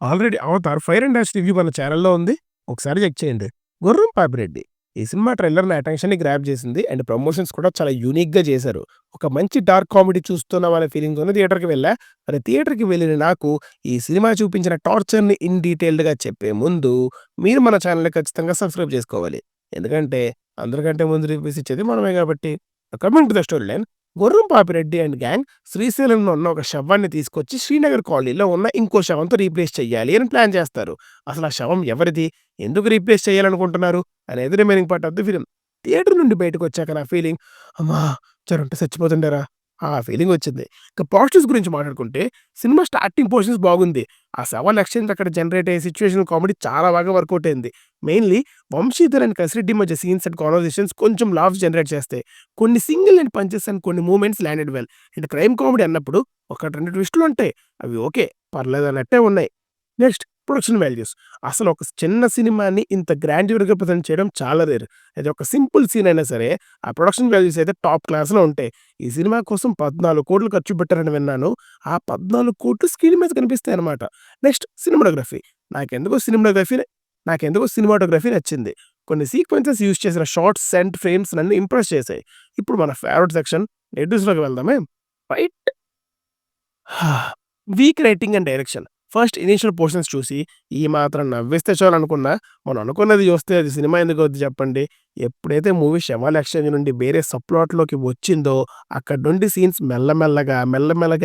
Already 'Avatar' fire and dash review మన ఛానెల్‌లో ఉంది. ఒకసారి చెక్ చేయండి. 'గుర్రం పాపిరెడ్డి' ఈ సినిమా ట్రైలర్ నా అటెన్షన్‌ని గ్రాబ్ చేసింది. అండ్ ప్రమోషన్స్ కూడా చాలా యూనిక్‌గా చేశారు. ఒక మంచి డార్క్ కామెడీ చూస్తున్నాం అనే ఫీలింగ్‌తోనే థియేటర్‌కి వెళ్ళా. మరి థియేటర్‌కి వెళ్ళిన నాకు ఈ సినిమా చూపించిన టార్చర్‌ని ఇన్ డీటెయిల్డ్‌గా చెప్పే ముందు మీరు మన ఛానెల్‌ని ఖచ్చితంగా సబ్స్క్రైబ్ చేసుకోవాలి. ఎందుకంటే అందరికంటే ముందు రివ్యూస్ ఇచ్చేది మనమే కాబట్టి. Coming to the story line. గుర్రం పాపిరెడ్డి అండ్ గ్యాంగ్ శ్రీశైలంలో ఉన్న ఒక శవాన్ని తీసుకొచ్చి శ్రీనగర్ కాలనీలో ఉన్న ఇంకో శవంతో రీప్లేస్ చేయాలి అని ప్లాన్ చేస్తారు. అసలు ఆ శవం ఎవరిది? ఎందుకు రీప్లేస్ చేయాలనుకుంటున్నారు? అనేది remaining part of the film. Theatre నుండి బయటకొచ్చాక నా ఫీలింగ్ అమ్మా! జరుంటే చచ్చిపోతుండేరా! ఆ ఫీలింగ్ వచ్చింది. ఇక పాజిటివ్స్ గురించి మాట్లాడుకుంటే సినిమా స్టార్టింగ్ పోర్షన్స్ బాగుంది. ఆ శవాల ఎక్స్‌చేంజ్ అక్కడ జనరేట్ అయ్యే సిట్యుయేషనల్ కామెడీ చాలా బాగా వర్కౌట్ అయింది. మెయిన్‌లీ వంశీధర్ అండ్ కసిరెడ్డి మధ్య సీన్స్ అండ్ కన్వర్జేషన్స్ కొంచెం లాఫ్స్ జనరేట్ చేస్తాయి. కొన్ని సింగిల్ అండ్ పంచెస్ అండ్ కొన్ని movements landed well. And crime comedy అన్నప్పుడు ఒకటి 2 ట్విస్టులుంటాయి. అవి ఓకే. పర్లేదన్నట్టే ఉన్నాయి. Next production values. అసలు ఒక చిన్న సినిమాని ఇంత గ్రాండ్యూర్‌గా ప్రెజెంట్ చేయడం చాలా రేర్. అది ఒక సింపుల్ సీన్ అయినా సరే, ఆ ప్రొడక్షన్ వాల్యూస్ అయితే టాప్ క్లాస్‌లో ఉంటాయి. ఈ సినిమా కోసం 14,00,00,000 ఖర్చు పెట్టారని విన్నాను. ఆ 14,00,00,000 స్క్రీన్ మీద కనిపిస్తాయన్నమాట. Next cinematography. నాకెందుకో సినిమాటోగ్రఫీ నాకెందుకో సినిమాటోగ్రఫీ నచ్చింది. కొన్ని సీక్వెన్సెస్ యూజ్ చేసిన షార్ట్స్ అండ్ ఫ్రేమ్స్ నన్ను ఇంప్రెస్ చేశాయి. ఇప్పుడు మన ఫేవరెట్ సెక్షన్ నెగెటివ్స్‌లోకి వెళ్దామే. Fight weak writing and direction. First initial portions చూసి ఈ మాత్రం నవ్వేస్తే చాలనుకున్నా, మనం అనుకున్నది చూస్తే అది సినిమా ఎందుకవుద్ది చెప్పండి? ఎప్పుడైతే మూవీ శవాల ఎక్స్‌చేంజ్ నుండి వేరే సబ్‌ప్లాట్‌లోకి వచ్చిందో, అక్కడి నుండి సీన్స్ మెల్లమెల్లగా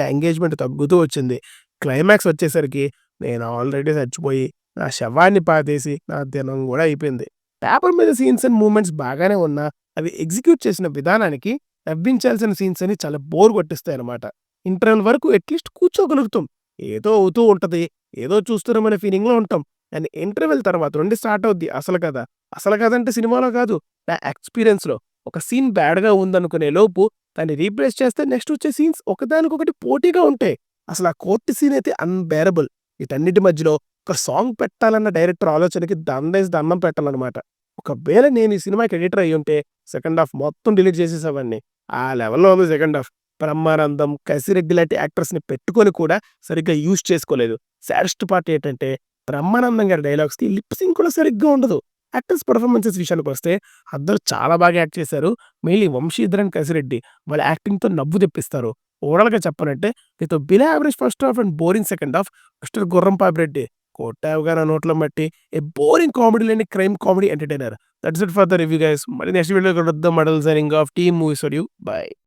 ఎంగేజ్‌మెంట్ తగ్గుతూ వచ్చింది. క్లైమాక్స్ వచ్చేసరికి నేను ఆల్రెడీ చచ్చిపోయి, నా శవాన్ని పాతేసి, నా దినం గూడా అయిపోయింది. పేపర్ మీద సీన్స్ అండ్ మూవ్‌మెంట్స్ బాగానే ఉన్నా, అవి ఎగ్జిక్యూట్ చేసిన విధానానికి నవ్వించాల్సిన సీన్స్ అని చాలా బోర్ కొట్టిస్తాయన్నమాట. ఇంటర్వెల్ వరకు అట్‌లీస్ట్ కూర్చోగలుగుతాం. ఏదో అవుతూ ఉంటది. ఏదో చూస్తున్నామనే ఫీలింగ్‌లో ఉంటాం. అండ్ ఇంటర్వెల్ తర్వాత నుండి స్టార్ట్ అవుద్ది అసలు కథ. అసలు కథ అంటే సినిమాలో కాదు, నా ఎక్స్‌పీరియన్స్‌లో. ఒక సీన్ బ్యాడ్‌గా ఉందనుకునే లోపు దాన్ని రీప్లేస్ చేస్తే నెక్స్ట్ వచ్చే సీన్స్ ఒకదానికొకటి పోటీగా ఉంటాయి. అసలు ఆ కోర్ట్ సీన్ అయితే అన్‌బేరబుల్. వీటన్నిటి మధ్యలో ఒక సాంగ్ పెట్టాలన్న డైరెక్టర్ ఆలోచనకి దండేసి దండం పెట్టాలన్నమాట. ఒకవేళ నేను ఈ సినిమాకి ఎడిటర్ అయ్యుంటే సెకండ్ హాఫ్ మొత్తం డిలీట్ చేసేసేవాడిని. ఆ లెవెల్‌లో ఉంది సెకండ్ హాఫ్. బ్రహ్మానందం, కసిరెడ్డి లాంటి యాక్టర్స్‌ని పెట్టుకొని కూడా సరిగ్గా యూజ్ చేసుకోలేదు. సాడెస్ట్ పార్ట్ ఏంటంటే బ్రహ్మానందం గారి డైలాగ్స్‌కి లిప్ సింక్ కూడా సరిగ్గా ఉండదు. యాక్టర్స్ పెర్ఫార్మన్సెస్ విషయానికొస్తే అందరూ చాలా బాగా యాక్ట్ చేశారు. మెయిన్‌లీ వంశీధర్ అండ్ కసిరెడ్డి వాళ్ళ యాక్టింగ్‌తో నవ్వు తెప్పిస్తారు. ఓవరాల్‌గా చెప్పాలంటే with below average first half and boring second half mister Gurram Papireddy కొట్టావుగా నా నోట్లో మట్టి. ఏ బోరింగ్ కామెడీ లేని crime comedy entertainer. That's it for the review guys. మరి నెక్స్ట్ వీడియోలో కలుద్దాం. మడల్ signing off team movies for you. By.